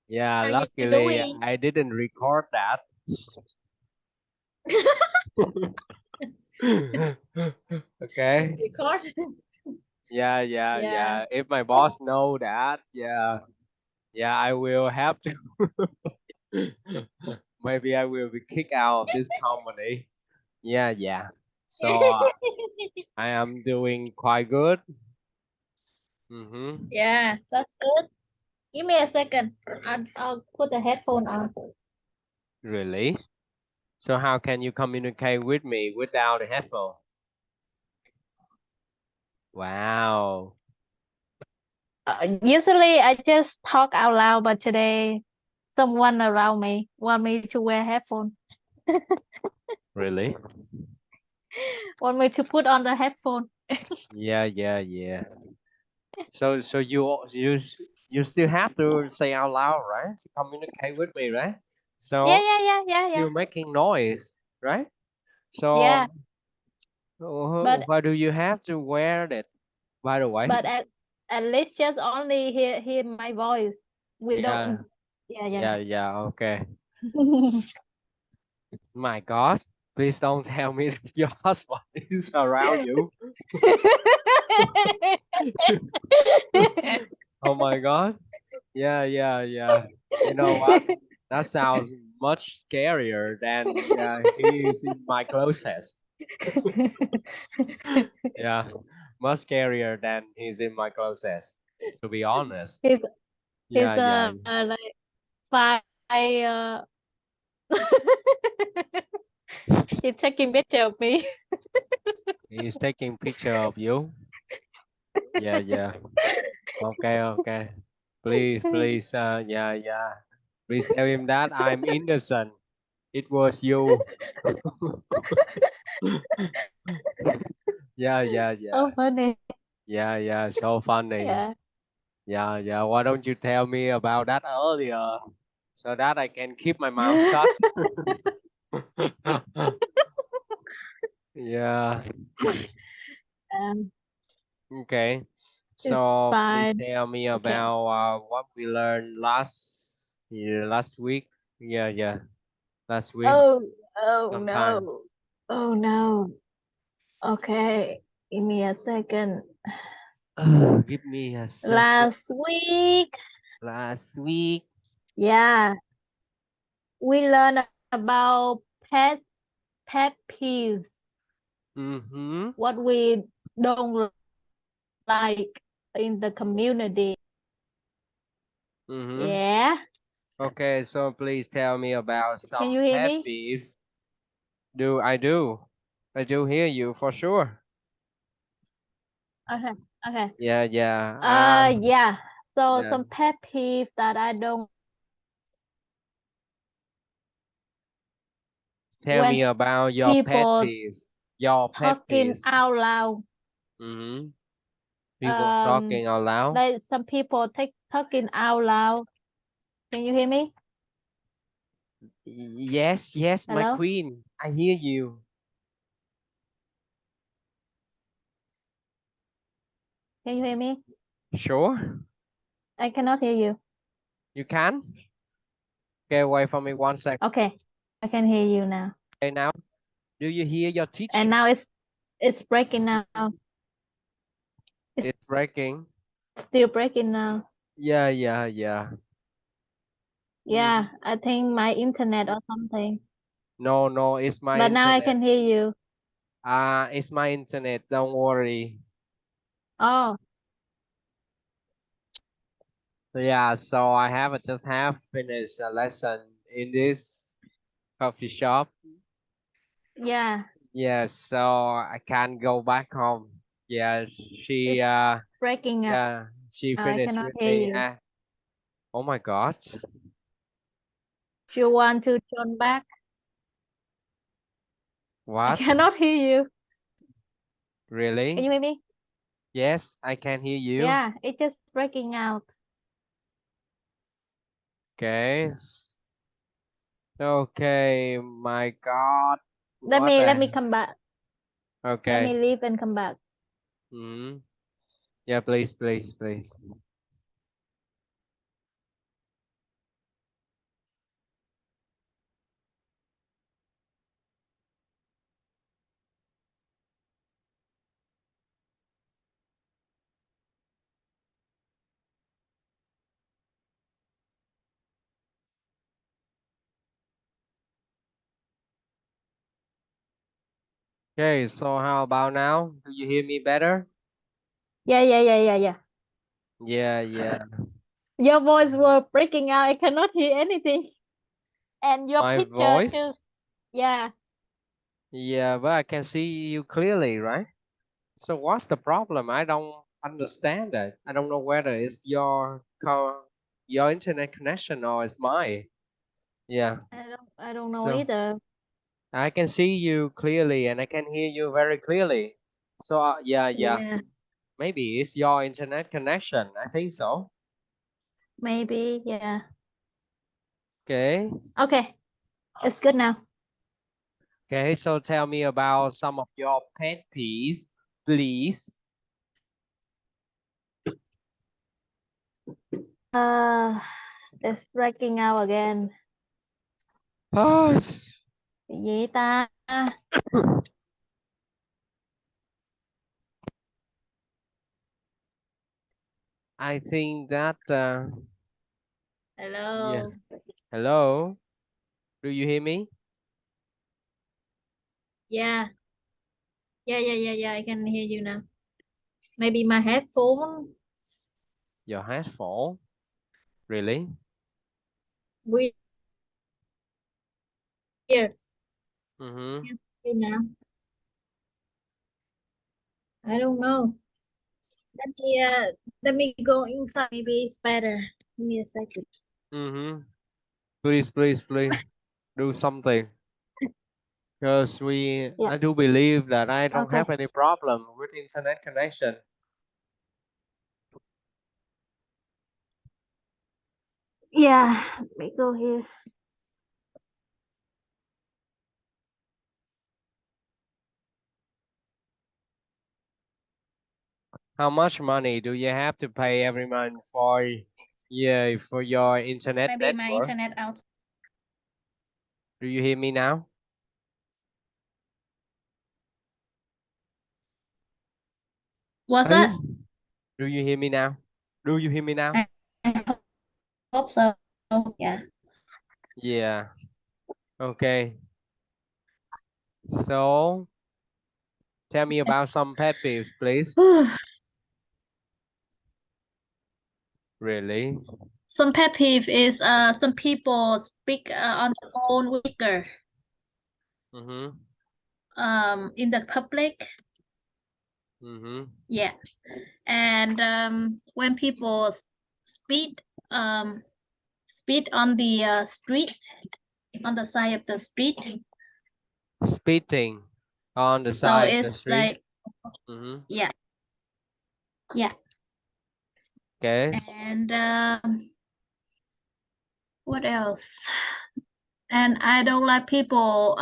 Yeah, How you luckily doing? I didn't record that. Okay. Record. Yeah, yeah, Yeah. yeah. If my boss know that, yeah, yeah, I will have to. Maybe I will be kicked out of this company. Yeah, yeah. So I am doing quite good. Mm-hmm. Yeah, that's good. Give me a second. I'll put the headphone on. Really? So how can you communicate with me without a headphone? Wow. Usually I just talk out loud, but today someone around me want me to wear headphones. Really? Want me to put on the headphone. Yeah, yeah, yeah. So you still have to say out loud, right? To communicate with me, right? Yeah, So yeah, yeah, yeah, yeah. still making noise, right? Yeah, So but why do you have to wear that, by the way? but at least just only hear my voice. We Yeah, don't. Yeah, yeah. yeah, yeah. Okay. My God, please don't tell me that your husband is around you. Oh my God. Yeah, yeah, yeah. You know what? That sounds much scarier than he is in my closet. Yeah, much scarier than he's in my closet. To be honest. he's Yeah, yeah. like five. He's taking picture of me. He's taking picture of you. Yeah, yeah. Okay, okay. Please, please. Yeah, yeah. Please tell him that I'm innocent. It was you. Yeah, yeah, yeah. Oh, funny. Yeah, yeah. So funny. Yeah. Yeah, yeah. Why don't you tell me about that earlier so that I can keep my mouth shut? Yeah. Um, Okay. it's So please fine. tell me Okay. about what we learned last week. Yeah, yeah. Last week Oh, oh sometime. no. Oh no. Okay. Give me a second. Give me a second. Last week, Last week. yeah, we learned about pet peeves, Mm-hmm. what we don't like in the community. Mm-hmm. Yeah. Okay, so please tell me about Can some you hear pet me? peeves. Do I do? I do hear you for sure. Okay. Okay. Yeah, yeah. Yeah. So Yeah. some pet peeve that I don't Tell when me about your pet people peeves. Your pet talking peeves. out loud. Mm-hmm. People Um, talking out loud. like some people talking out loud. Can you hear me? Yes, yes, my Hello? queen. I hear you. Can you hear me? Sure. I cannot hear you. You can? Okay, wait for me 1 second. Okay, I can hear you now. Okay, now, do you hear your teacher? And now it's breaking now. It's It's breaking. still breaking now. Yeah, yeah, yeah. Yeah, I think my internet or something. No, no, it's my But now I internet. can hear you. It's my internet. Don't worry. Oh, Yeah, so I have just have finished a lesson in this coffee shop. yeah. Yes, so I can't go back home. Yeah, she It's breaking up. yeah, she I finished cannot with hear me. you. Oh my God. Do you want to turn back? I What? cannot hear you. Can Really? you hear me? Yes, I can hear you. Yeah, it's just breaking out. Okay. Okay, my God. Let What me let me the? come back. Let me Okay. leave and come back. Hmm. Yeah, please, please, please. Okay, so how about now? Do you hear me better? Yeah, yeah, yeah, yeah, yeah. Yeah, yeah. Your voice were breaking out. I cannot hear anything. And your My picture too. voice? Yeah. Yeah, but I can see you clearly, right? So what's the problem? I don't understand that. I don't know whether it's your internet connection or it's mine. Yeah. I don't know So either. I can see you clearly and I can hear you very clearly. So yeah, yeah. Yeah, Maybe it's your internet connection. I think so. maybe. Yeah. Okay. Okay. It's good now. Okay, so tell me about some of your pet peeves, please. Uh, it's breaking out again. Hush. Cái gì ta? I think that yeah. Hello. Hello. Do you hear me? Yeah. Yeah. I can hear you now. Maybe my headphone. Your headphone? Really? Weird. Mm-hmm. Can you now? I don't know. Let me uh let me go inside. Maybe it's better. Give me a second. Mm-hmm. Please, please, please do something. Because Yeah. I do believe that I don't Okay. have any problem with internet connection. Yeah. Let me go here. How much money do you have to pay every month for, yeah, for your internet Maybe my network? internet out. Do you hear me now? What's Hey, that? do you hear me now? Do you hear me now? I hope so. Yeah. Yeah. Okay. So tell me about some pet peeves, please. Really? Some pet peeve is some people speak on the phone weaker Mm-hmm. in the public. Mm-hmm. Yeah. And when people speed speed on the street, on the side of the street, Spitting on the so side of the it's street. like, Mm-hmm. yeah, yeah. Yes. And what else? And I don't like people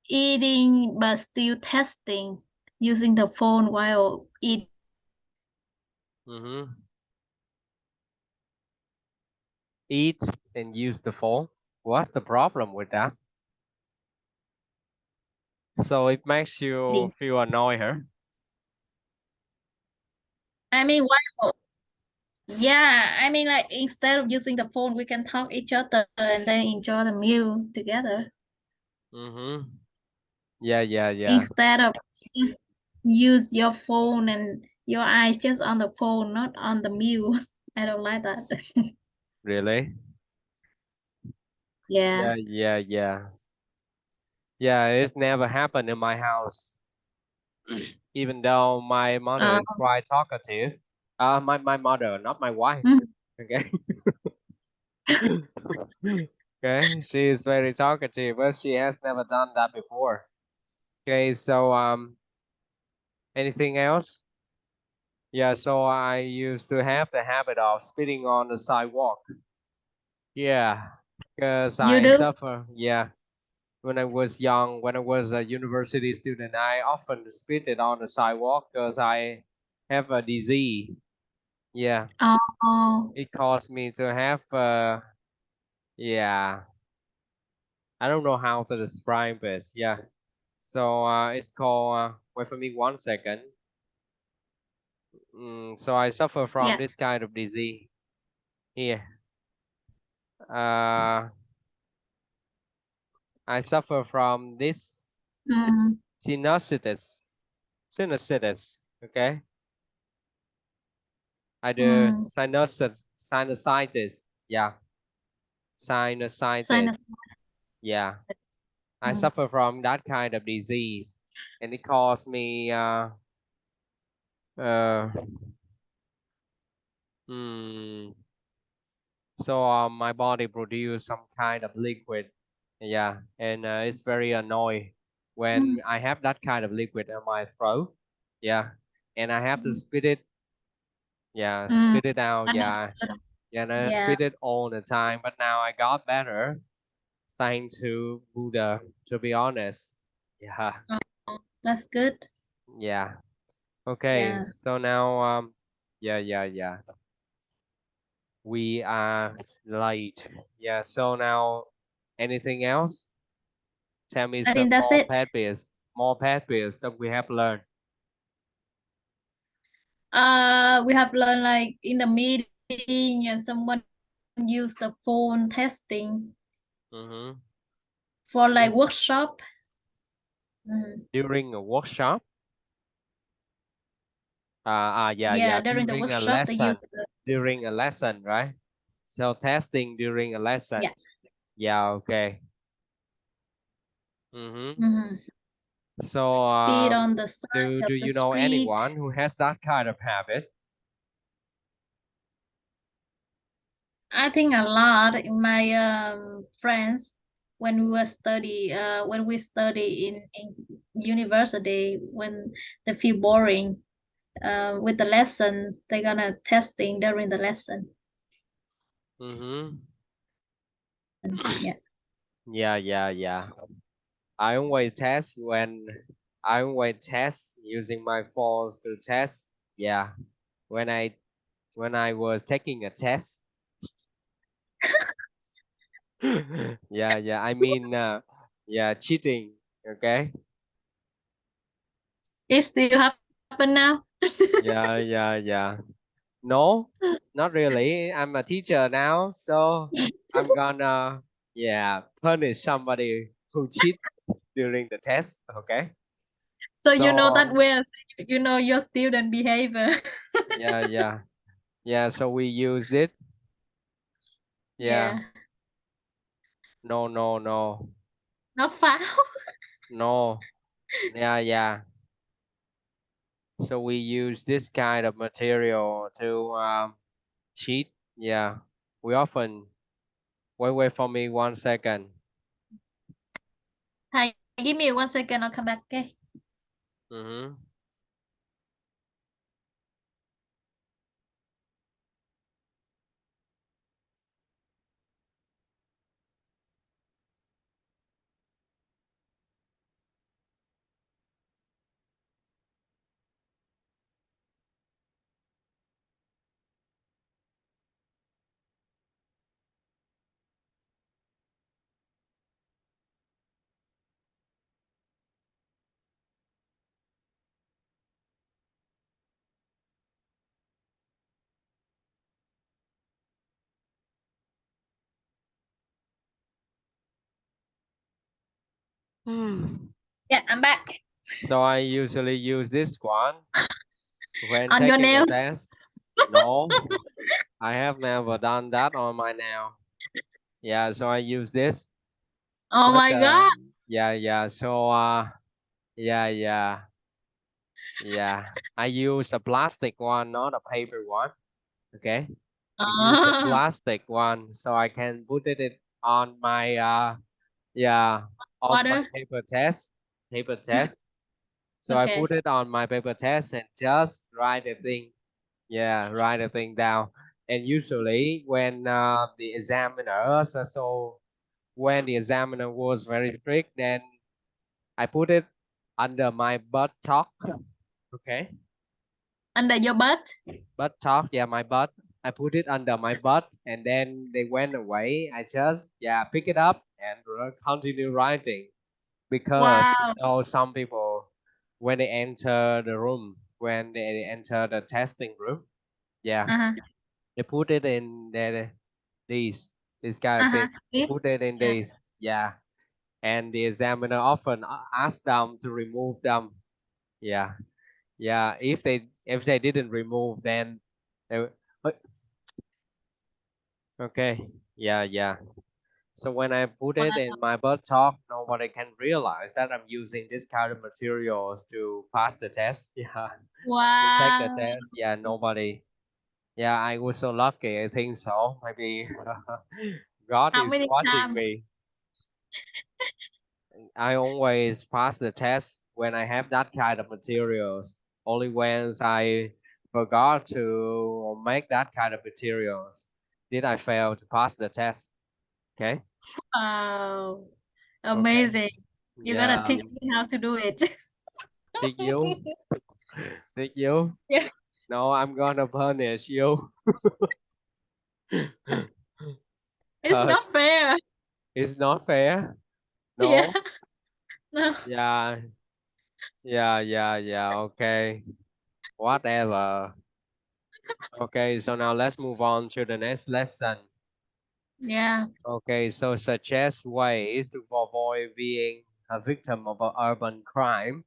eating but still testing using the phone while eating. Mm-hmm. Eat and use the phone. What's the problem with that? So it makes you feel annoyed, huh? I mean, while, yeah, I mean, like, instead of using the phone, we can talk each other and then enjoy the meal together Mm-hmm. Yeah, yeah, yeah. instead of just use your phone and your eyes just on the phone, not on the meal. I don't like that. Really? Yeah. Yeah, yeah, yeah. Yeah, it's never happened in my house. Even though my mother Uh, is quite talkative. My mother, not my wife. mm, Okay. Okay, she is very talkative, but she has never done that before. Okay, so anything else? Yeah, so I used to have the habit of spitting on the sidewalk. Yeah, because you I do? suffer. Yeah, when I was young, when I was a university student, I often spit it on the sidewalk because I have a disease. Yeah, Oh, it caused me to have yeah, I don't know how to describe this. Yeah, so it's called wait for me 1 second. So I suffer from yeah. this kind of disease here. Uh, I suffer from this. Sinusitis. Sinusitis. Okay. Either sinusitis. Yeah. Sinus. Sinusitis. Yeah. I suffer from that kind of disease, and it caused me uh, hmm, so my body produce some kind of liquid. Yeah, and it's very annoying when I have that kind of liquid in my throat. Yeah, and I have to spit it. Yeah, spit it out. Yeah, yeah, and I Yeah. spit it all the time. But now I got better, thanks to Buddha. To be honest. Yeah, Oh, that's good. yeah. Okay, Yeah. so now yeah. We are late. Yeah, so now anything else? Tell me I some think that's more it. pet peeves. More pet peeves that we have learned. We have learned like in the meeting and someone use the phone testing Mm-hmm. for like workshop. During a workshop. Yeah. Yeah, during the During a workshop they use lesson. the During a lesson, right? So testing during a lesson. yeah. Yeah, okay. Mm-hmm. Mm-hmm. So Speed on the side do of the you know street. anyone who has that kind of habit? I think a lot in my friends when we study in university when they feel boring with the lesson they're gonna testing during the lesson. Mm-hmm. Yeah. Yeah. I always test when I always test using my phones to test. Yeah, when I was taking a test. Yeah. I mean, yeah, cheating. Okay. It still happen now. Yeah. No, not really. I'm a teacher now, so I'm gonna punish somebody who cheat during the test. Okay. So you know that So well, you know your student behavior. yeah. So we used it. Yeah. Yeah, No. not foul. No. Yeah. So we use this kind of material to cheat. Yeah. We often wait for me 1 second. Hi, give me 1 second, I'll come back. Okay. Mm-hmm. Yeah, I'm back. So I usually use this one when On your taking a nails. test. No, I have never done that on my nail. Yeah, so I use this. Oh But my God. yeah. So yeah. I use a plastic one, not a paper one. Okay. I use a Oh, plastic one so I can put it on my yeah on my water. paper test. So I put Okay. it on my paper test and just write the thing down. And usually when the examiner so when the examiner was very strict, then I put it under my buttock. Okay. Under your butt. Buttock, yeah, my butt. I put it under my butt, and then they went away. I just pick it up and continue writing, because Wow. some people when they enter the room, when they enter the testing room, yeah, Uh-huh. they put it in these kind of thing. They If put it in yeah. these, yeah. and the examiner often asks them to remove them. Yeah, yeah. If they didn't remove, then they, okay. Yeah, yeah. So when I put it in my bird talk, nobody can realize that I'm using this kind of materials to pass the test. Yeah, to take the Wow. test. Yeah, nobody. Yeah, I was so lucky. I think so. Maybe God How is many watching times? me. I always pass the test when I have that kind of materials. Only when I forgot to make that kind of materials did I fail to pass the test. Okay. Wow. Okay. Amazing. You gotta Yeah. teach me how to do it. Did you? Did you? Yeah. No, I'm gonna punish you. It's Cause not fair. it's not fair. Yeah. No. No. Yeah. Yeah. Yeah. Yeah. Okay. Whatever. Okay. So now let's move on to the next lesson. Yeah. Okay. So suggest ways to avoid being a victim of an urban crime.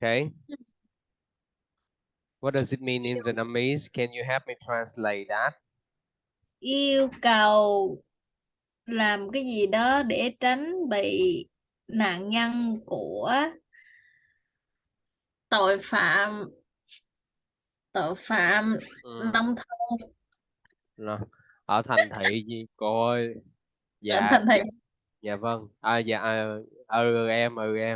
Okay. What does it mean in Vietnamese? Can you help me translate that? Yêu cầu làm cái gì đó để tránh bị nạn nhân của tội phạm tội phạm Ừ. nông thôn. Rồi. Ở thành thị gì cô ơi? Ở Dạ. thành thị Dạ vâng. Dạ em. Rồi.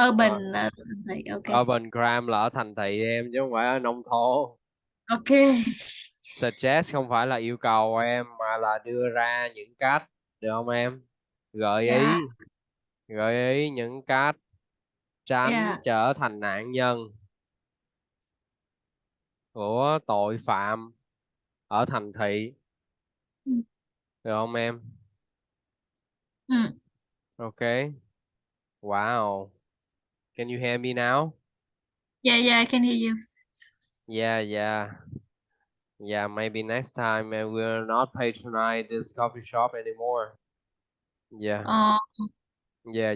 urban là thành thị. Ok. Urban crime là ở thành thị em chứ không phải ở nông thôn. Ok. Suggest không phải là yêu cầu em mà là đưa ra những cách, được không em? Gợi Dạ. ý, gợi ý những cách tránh Dạ. trở thành nạn nhân của tội phạm ở thành thị, Ừ. được không em? Ừ. Okay. Wow. Can you hear me now? Yeah, yeah, I can hear you. Yeah, yeah. Yeah, maybe next time we'll not patronize this coffee shop anymore. Yeah, Uh, yeah.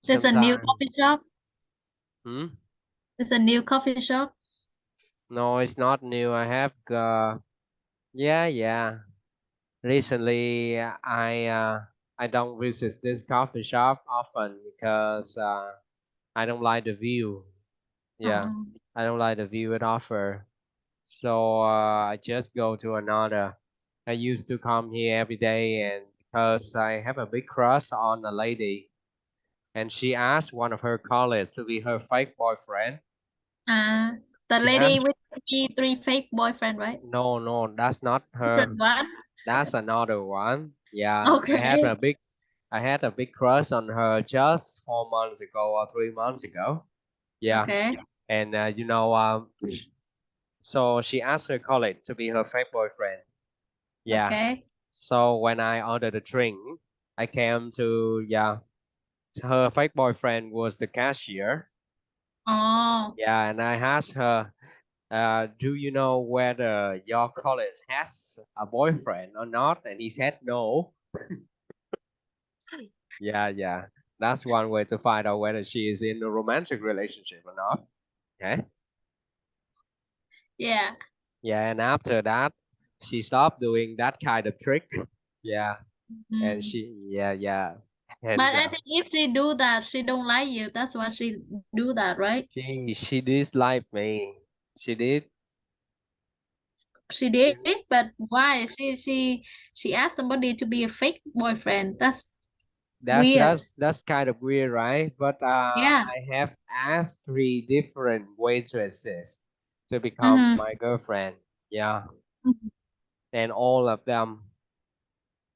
there's a new Sometimes. coffee shop. Hmm? There's a new coffee shop. No, it's not new. I have yeah. Recently I don't visit this coffee shop often because I don't like the view. Yeah, Uh, I don't like the view it offer. So I just go to another. I used to come here every day and because I have a big crush on a lady and she asked one of her colleagues to be her fake boyfriend. the She lady asked, with three fake boyfriend, right? no, that's not her. Different one. That's another one. Yeah, Okay. I had a big crush on her just 4 months ago or 3 months ago. Yeah, Okay. and so she asked her colleague to be her fake boyfriend. Yeah. Okay. So when I ordered a drink, I came to, yeah, her fake boyfriend was the cashier. Oh. Yeah, and I asked her, do you know whether your colleague has a boyfriend or not? And he said no. Yeah. That's one way to find out whether she is in a romantic relationship or not. Okay. Yeah. Yeah, and after that, she stopped doing that kind of trick. Yeah, and Mm. she, yeah, and But I think if she do that, she don't like you. That's why she do that, right? she disliked me. She did. She did, but why? She asked somebody to be a fake boyfriend. That's That's weird. that's that's kind of weird, right? But Yeah. I have asked 3 different ways to assist to become Mm-hmm. my girlfriend. Yeah, and all of them,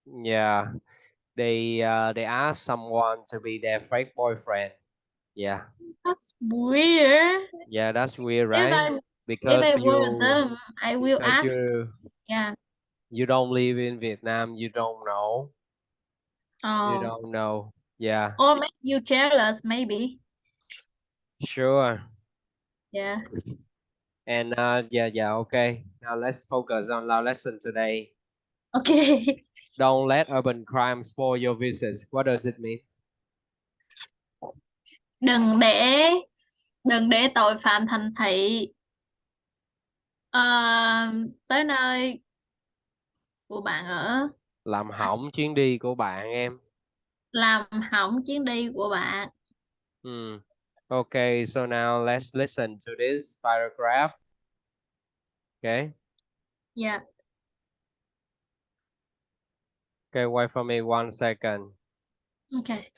yeah, they ask someone to be their fake boyfriend. Yeah, That's weird. yeah, that's weird, If right? I if Because I were you them, I will because ask. you Yeah. you don't live in Vietnam, you don't know. You Oh. don't know. Yeah, Or make you jealous, maybe. sure. Yeah. And yeah, okay. Now let's focus on our lesson today. Okay. Don't let urban crime spoil your visits. What does it mean? Đừng để tội phạm thành thị tới nơi của bạn ở, Làm hỏng chuyến đi của bạn em. làm hỏng chuyến đi của bạn. Okay, so now let's listen to this paragraph. Okay. Yeah. Okay, wait for me 1 second. Okay.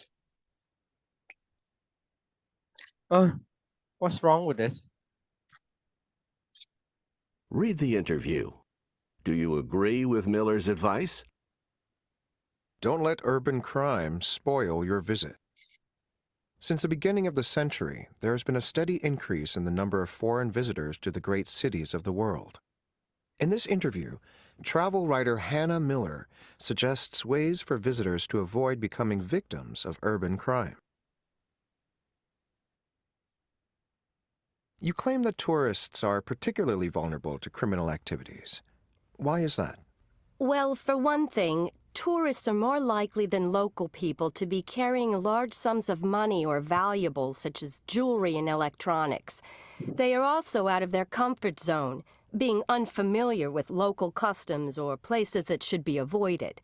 What's wrong with this? Read the interview. Do you agree with Miller's advice? Don't let urban crime spoil your visit. Since the beginning of the century, there has been a steady increase in the number of foreign visitors to the great cities of the world. In this interview, travel writer Hannah Miller suggests ways for visitors to avoid becoming victims of urban crime. You claim that tourists are particularly vulnerable to criminal activities. Why is that? Well, for one thing, tourists are more likely than local people to be carrying large sums of money or valuables such as jewelry and electronics. They are also out of their comfort zone, being unfamiliar with local customs or places that should be avoided.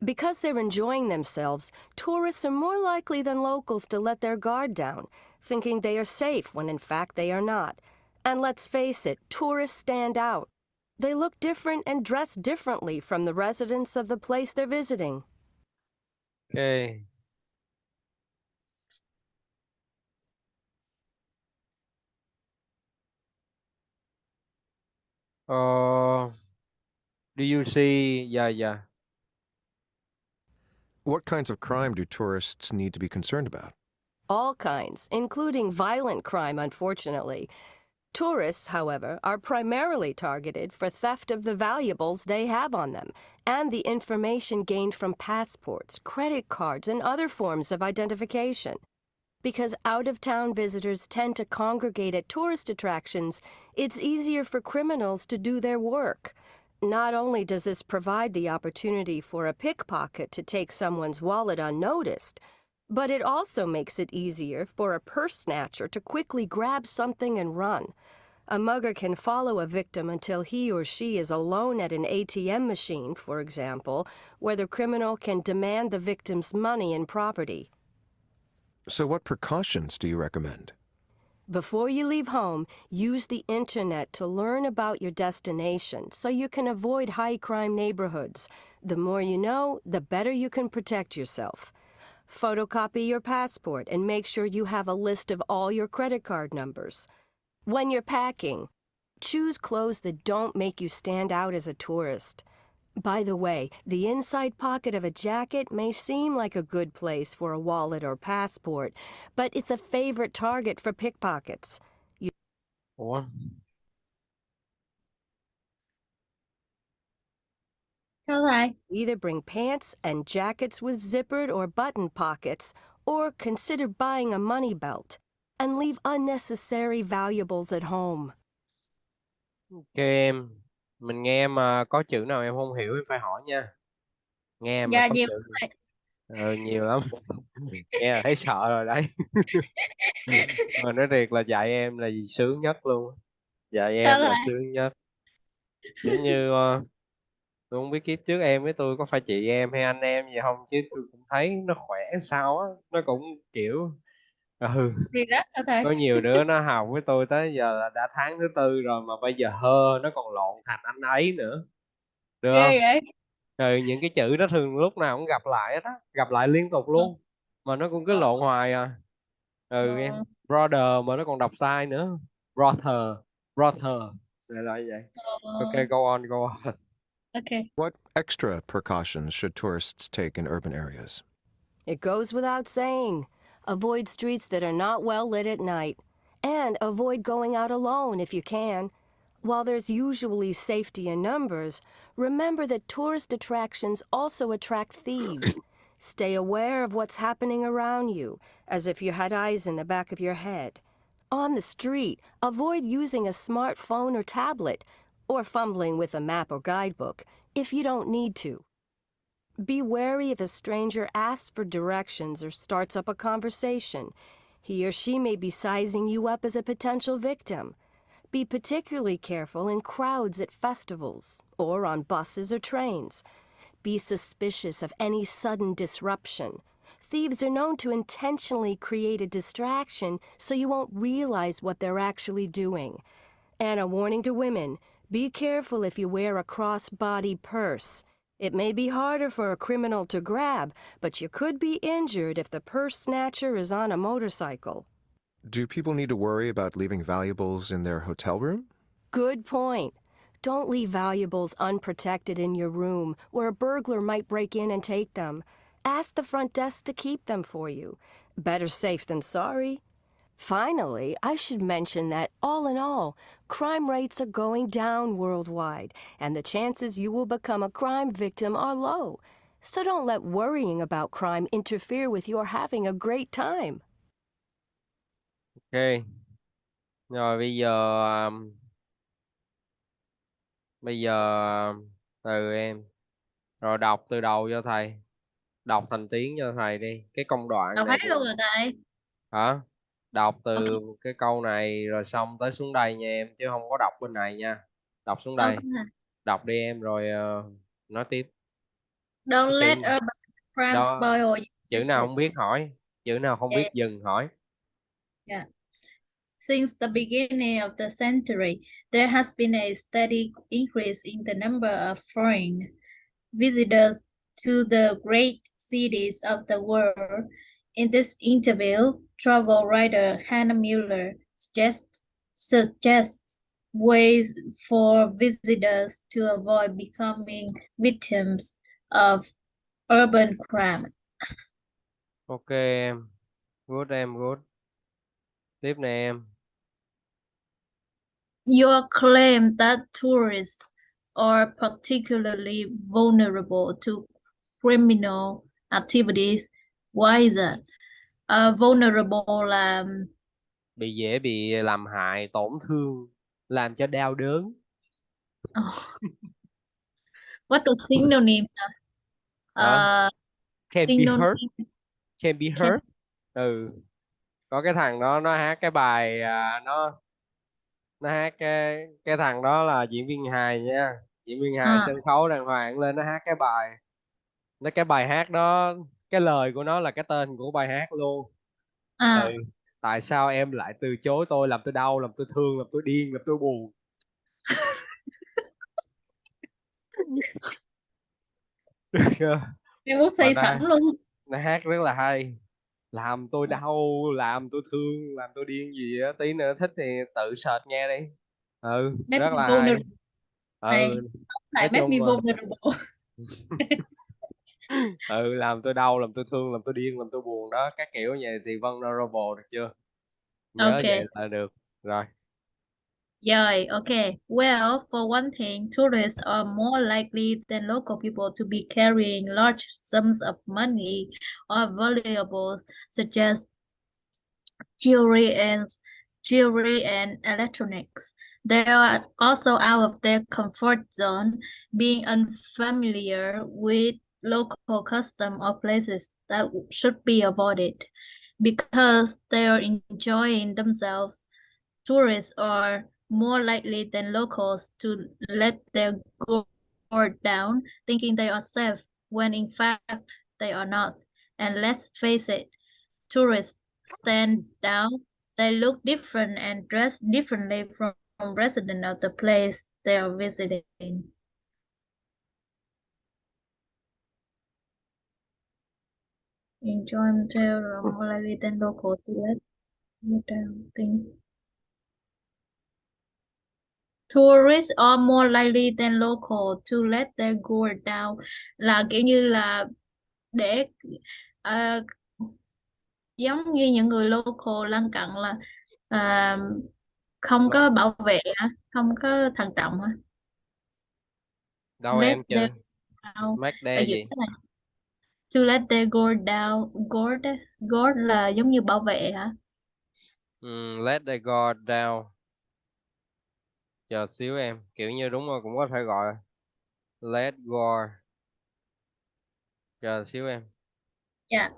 Because they're enjoying themselves, tourists are more likely than locals to let their guard down, thinking they are safe when in fact they are not. And let's face it, tourists stand out. They look different and dress differently from the residents of the place they're visiting. Okay. Do you see? Yeah. What kinds of crime do tourists need to be concerned about? All kinds, including violent crime, unfortunately. Tourists, however, are primarily targeted for theft of the valuables they have on them and the information gained from passports, credit cards, and other forms of identification. Because out-of-town visitors tend to congregate at tourist attractions, it's easier for criminals to do their work. Not only does this provide the opportunity for a pickpocket to take someone's wallet unnoticed, but it also makes it easier for a purse snatcher to quickly grab something and run. A mugger can follow a victim until he or she is alone at an ATM machine, for example, where the criminal can demand the victim's money and property. So what precautions do you recommend? Before you leave home, use the internet to learn about your destination so you can avoid high-crime neighborhoods. The more you know, the better you can protect yourself. Photocopy your passport and make sure you have a list of all your credit card numbers. When you're packing, choose clothes that don't make you stand out as a tourist. By the way, the inside pocket of a jacket may seem like a good place for a wallet or passport, but it's a favorite target for pickpockets. Ủa? Sao thầy? Either bring pants and jackets with zippered or buttoned pockets, or consider buying a money belt, and leave unnecessary valuables at home. Ok em. Mình nghe mà có chữ nào em không hiểu em phải hỏi nha. Nghe mà Dạ có nhiều chữ thầy. nhiều lắm. Nghe là thấy sợ rồi đấy. Mà nói thiệt là dạy em là gì sướng nhất luôn. Dạy em Sao là thầy? sướng nhất. Kiểu như tôi không biết kiếp trước em với tôi có phải chị em hay anh em gì không, chứ tôi cũng thấy nó khỏe sao á, nó cũng kiểu Relax sao thầy? có nhiều đứa nó học với tôi tới giờ là đã tháng thứ 4 rồi mà bây giờ nó còn lộn thành anh ấy nữa, được không? Ghê vậy? Những cái chữ đó thường lúc nào cũng gặp lại hết á, gặp lại liên tục luôn mà nó cũng cứ lộn hoài à. Em brother mà nó còn đọc sai nữa, brother lại vậy. Ok, go on. Okay. What extra precautions should tourists take in urban areas? It goes without saying. Avoid streets that are not well lit at night, and avoid going out alone if you can. While there's usually safety in numbers, remember that tourist attractions also attract thieves. Stay aware of what's happening around you, as if you had eyes in the back of your head. On the street, avoid using a smartphone or tablet, or fumbling with a map or guidebook, if you don't need to. Be wary if a stranger asks for directions or starts up a conversation. He or she may be sizing you up as a potential victim. Be particularly careful in crowds at festivals or on buses or trains. Be suspicious of any sudden disruption. Thieves are known to intentionally create a distraction so you won't realize what they're actually doing. And a warning to women, be careful if you wear a crossbody purse. It may be harder for a criminal to grab, but you could be injured if the purse snatcher is on a motorcycle. Do people need to worry about leaving valuables in their hotel room? Good point. Don't leave valuables unprotected in your room where a burglar might break in and take them. Ask the front desk to keep them for you. Better safe than sorry. Finally, I should mention that, all in all, crime rates are going down worldwide, and the chances you will become a crime victim are low. So don't let worrying about crime interfere with your having a great time. Ok. Rồi bây giờ từ em. Rồi đọc từ đầu cho thầy. Đọc thành tiếng cho thầy đi. Cái công đoạn Đọc này. hết luôn rồi thầy. Hả? Đọc Ok, từ cái câu này rồi xong tới xuống đây nha em, chứ không có đọc bên này nha. Đọc xuống đây. ok. Đọc đi em rồi nói tiếp. Don't Cái let chữ urban crime đó, spoil your chữ nào visit. không biết hỏi, chữ nào không biết Yeah, dừng hỏi. yeah. Since the beginning of the century, there has been a steady increase in the number of foreign visitors to the great cities of the world. In this interview, travel writer Hannah Mueller suggests ways for visitors to avoid becoming victims of urban crime. Ok em. Good em, good. Tiếp nè em. Your claim that tourists are particularly vulnerable to criminal activities. Why is that? Vulnerable là Dễ bị làm hại, tổn thương, làm cho đau đớn. what the synonym? Hả? Can be hurt. Synonym Can be can hurt. Có cái thằng đó nó hát cái bài nó hát cái thằng đó là diễn viên hài nha, diễn viên hài sân khấu đàng hoàng lên nó hát cái bài hát đó, cái lời của nó là cái tên của bài hát luôn. Tại sao em lại từ chối tôi, làm tôi đau, làm tôi thương, làm tôi điên, làm tôi buồn. em muốn Mà xây sẵn luôn. nó hát rất là hay, làm tôi đau, làm tôi thương, làm tôi điên gì á, tí nữa thích thì tự search nghe đi. Make Rất me là hay. vulnerable này, Nói lại make chung me mà vulnerable. làm tôi đau, làm tôi thương, làm tôi điên, làm tôi buồn đó, các kiểu vậy thì vulnerable, được chưa? Nhớ vậy Okay. là được rồi. Yeah, okay. Well, for one thing, tourists are more likely than local people to be carrying large sums of money or valuables such as jewelry and jewelry and electronics. They are also out of their comfort zone, being unfamiliar with local custom or places that should be avoided. Because they are enjoying themselves, tourists are more likely than locals to let their guard down, thinking they are safe, when in fact they are not. And let's face it, tourists stand out. They look different and dress differently from residents of the place they are visiting. Enjoy themselves are more likely than locals to let you down. Tourists are more likely than local to let their guard down, là kiểu như là để ờ, giống như những người local lân cận là ờ, không có bảo vệ hả? Không có thận trọng hả? Đâu Let em their chưa? down Mát ở đe giữa gì? cái này. To let their guard down, guard á, guard là giống như bảo vệ hả? Let the guard down. Chờ xíu em, kiểu như đúng rồi, cũng có thể gọi let guard. Chờ xíu em. Dạ.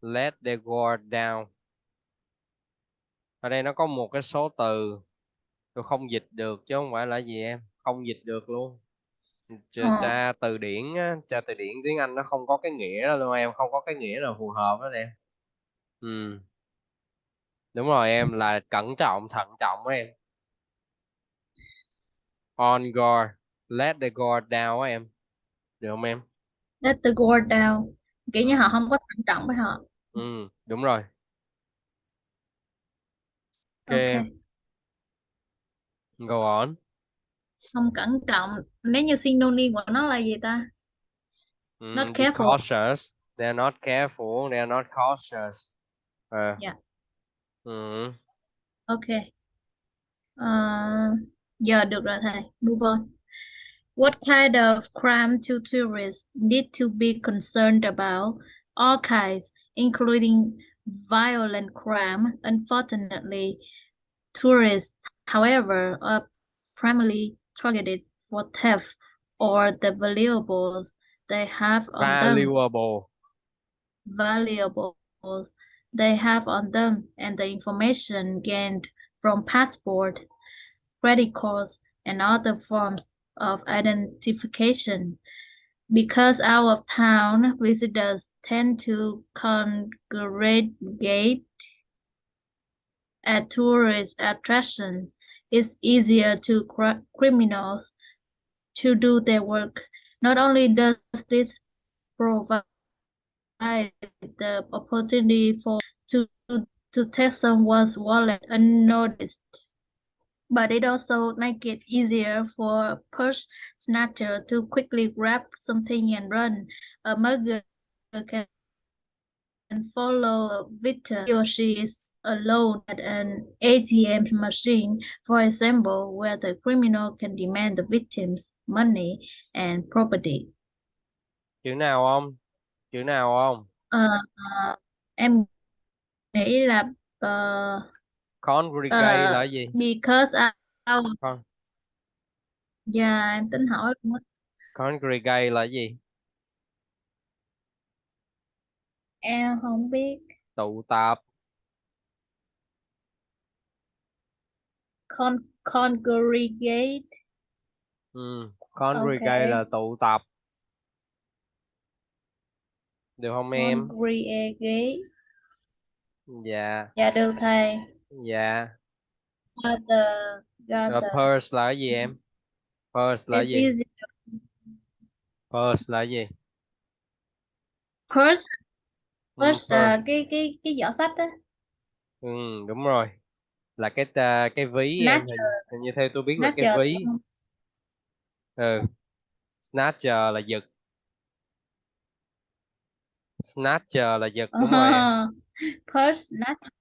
Let the guard down. Ở đây nó có một cái số từ tôi không dịch được chứ không phải là gì em, không dịch được luôn. Tra từ điển á, tra từ điển tiếng Anh nó không có cái nghĩa đó luôn em, không có cái nghĩa nào phù hợp đó em. Đúng rồi em, là cẩn trọng, thận trọng đó em. On guard, let the guard down á em, được không em? Let the guard down. Kiểu như họ không có thận trọng với họ. Đúng rồi. Ok em, Ok. go on. Không cẩn trọng. Nếu như synonym của nó là gì ta? Not Be careful. cautious, they're not careful, they're not cautious. Dạ. Ừ. Ok. Giờ được rồi thầy. Move on. What kind of crime do tourists need to be concerned about? All kinds, including violent crime. Unfortunately, tourists, however, are primarily targeted for theft or the valuables they have on them. Valuable. Valuables they have on them and the information gained from passport, credit cards, and other forms of identification. Because out of town visitors tend to congregate at tourist attractions, it's easier to criminals to do their work. Not only does this provide the opportunity to to take someone's wallet unnoticed, but it also make it easier for a purse snatcher to quickly grab something and run. A mugger can follow a victim he or she is alone at an ATM machine, for example, where the criminal can demand the victim's money and property. Chữ nào không? Chữ nào không? Em nghĩ là Congregate là gì? because our Con dạ em tính hỏi luôn á. Congregate là gì? Em không biết. Tụ tập. Congregate. Congregate là Ok. tụ tập. Được không em? Congregate. Dạ. Dạ được thầy. Dạ. Gather. Rồi Gather. purse là gì em? Purse là It's gì? easy. Purse là gì? Purse. Purse Purse. cái giỏ sách á. Đúng rồi. Là cái ví em, Snatcher. hình như theo tôi biết là cái Snatcher ví. đúng không? Ừ. Snatcher là giật. Snatcher là giật, đúng rồi em. Purse snatcher.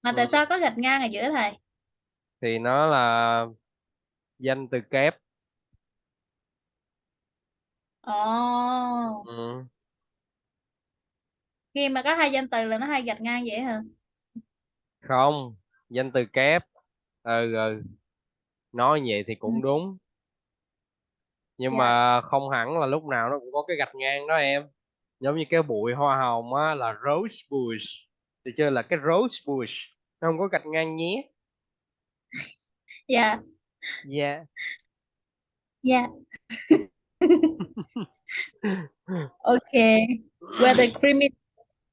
Mà tại Ừ. sao có gạch ngang ở giữa thầy? Thì nó là danh từ kép. Ồ. Ừ. Khi mà có hai danh từ là nó hay gạch ngang vậy hả? Không, danh từ kép. Nói vậy thì Ừ. cũng đúng, nhưng Dạ. mà không hẳn là lúc nào nó cũng có cái gạch ngang đó em. Giống như cái bụi hoa hồng á là rose bush, thì chơi là cái rose bush, nó không có gạch ngang nhé. Dạ. Yeah. Dạ. Okay. Where the criminal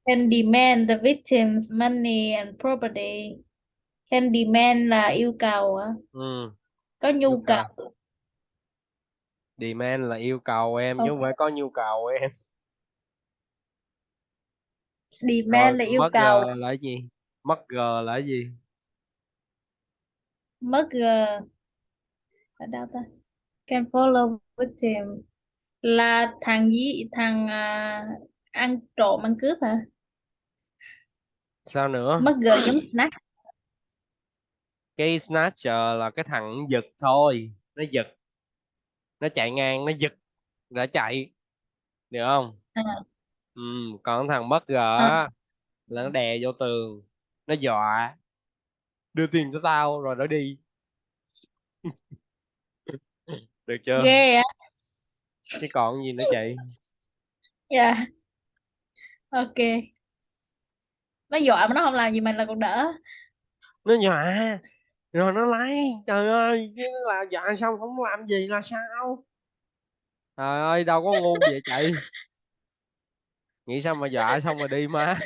can demand the victim's money and property. Can demand là yêu cầu á. Ừ, Có yêu nhu cầu. cầu. Demand là yêu cầu em, chứ không phải Ok. có nhu cầu em. Rồi Demand là yêu mất g cầu. là cái gì? Mất g là cái gì? Mất g ở đâu ta? Can follow victim là thằng ăn trộm ăn cướp hả? Sao nữa? Mất g giống snack. Cái snatcher là cái thằng giật thôi, nó giật, nó chạy ngang, nó giật, nó chạy, được không? À, Ừ, còn thằng mất g à, á là nó đè vô tường, nó dọa đưa tiền cho tao rồi nó đi. Được chưa? ghê á. Chứ còn gì nữa chị? Dạ, ok. Nó dọa mà nó không làm gì mình là còn đỡ. Nó dọa rồi nó lấy, trời ơi, chứ là dọa xong không làm gì là sao? Trời ơi, đâu có ngu vậy chạy. Nghĩ sao mà dọa xong rồi đi má.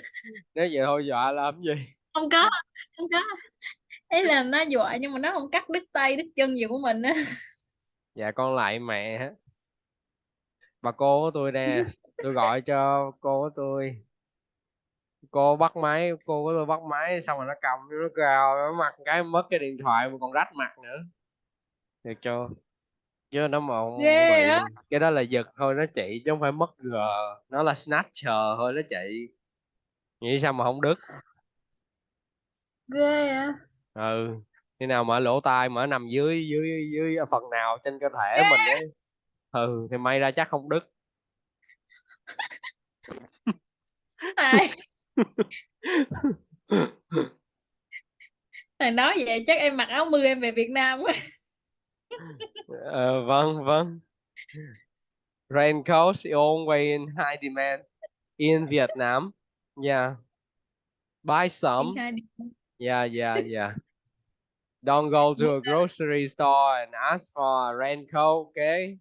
Nếu vậy thôi dọa làm gì? Không có, không có. Ý là nó dọa nhưng mà nó không cắt đứt tay đứt chân gì của mình á. Dạ con lại mẹ hả? Bà cô của tôi nè, tôi gọi cho cô của tôi, cô bắt máy, cô của tôi bắt máy xong rồi nó cầm nó cào nó mặt cái mất cái điện thoại mà còn rách mặt nữa. Được chưa? Chứ nó mà không Ghê á, bị cái đó là giật thôi nó chị, chứ không phải mất g, nó là snatcher thôi nó chị. Nghĩ sao mà không đứt? ghê á. Ừ, khi nào mở lỗ tai mở nằm dưới dưới dưới phần nào trên cơ thể mình ấy, ừ thì may ra chắc không đứt. Thầy, thầy nói vậy chắc em mặc áo mưa em về Việt Nam quá. Ờ, vâng vâng. Raincoats always in high demand in Vietnam. Yeah, buy Triển some. khai đi. Yeah, yeah, yeah. Don't go to a grocery store and ask for a raincoat, okay?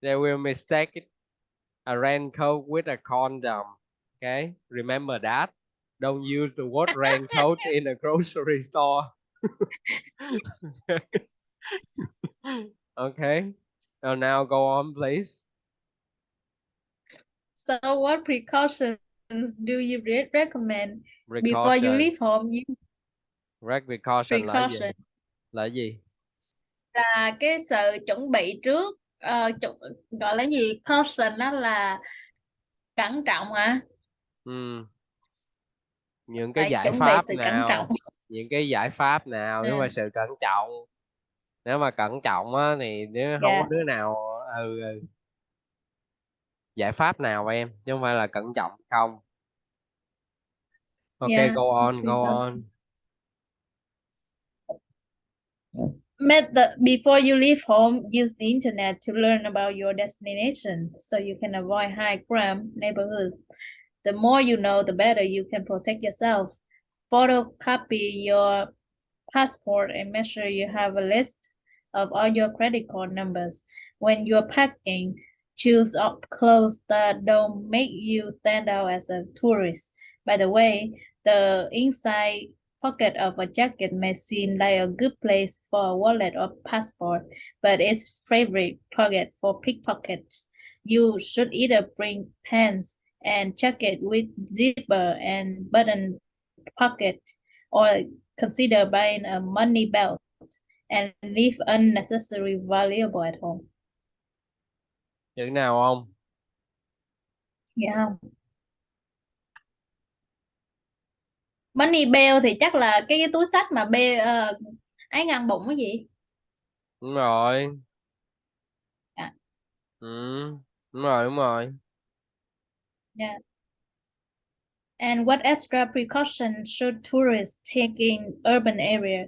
They will mistake it, a raincoat with a condom. Okay? Remember that. Don't use the word raincoat in a grocery store. Okay. So now go on, please. So what precautions do you recommend before you Precaution. leave home? Use Precaution là gì? precaution Là gì? là cái sự chuẩn bị trước, gọi là gì? Caution đó là cẩn trọng hả? Ừ. Những cái Phải giải chuẩn bị pháp sự cẩn trọng. nào? Những cái giải pháp nào nếu mà Ừ. sự cẩn trọng? Nếu mà cẩn trọng á thì nếu không có Dạ, đứa nào, giải pháp nào em chứ không phải là cẩn trọng không. Ok, yeah, go on, go precaution. on. Before you leave home, use the internet to learn about your destination so you can avoid high crime neighborhoods. The more you know, the better you can protect yourself. Photocopy your passport and make sure you have a list of all your credit card numbers. When you're packing, choose clothes that don't make you stand out as a tourist. By the way, the inside pocket of a jacket may seem like a good place for a wallet or passport, but it's favorite pocket for pickpockets. You should either bring pants and jacket with zipper and button pocket, or consider buying a money belt and leave unnecessary valuable at home. Chữ nào không? Yeah. Money belt thì chắc là cái túi xách mà ấy ngăn bụng cái gì? Đúng rồi. À, Ừ, đúng rồi, đúng rồi. yeah. And what extra precautions should tourists take in urban area?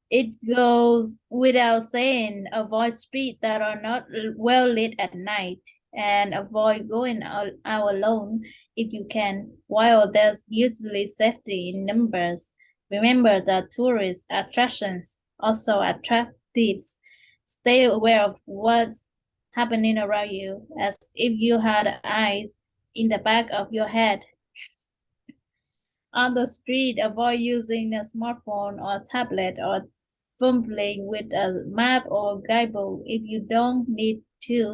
It goes without saying, avoid streets that are not well lit at night and avoid going out alone if you can. While there's usually safety in numbers, remember that tourist attractions also attract thieves. Stay aware of what's happening around you as if you had eyes in the back of your head. On the street, avoid using a smartphone or tablet or fumbling with a map or guidebook if you don't need to.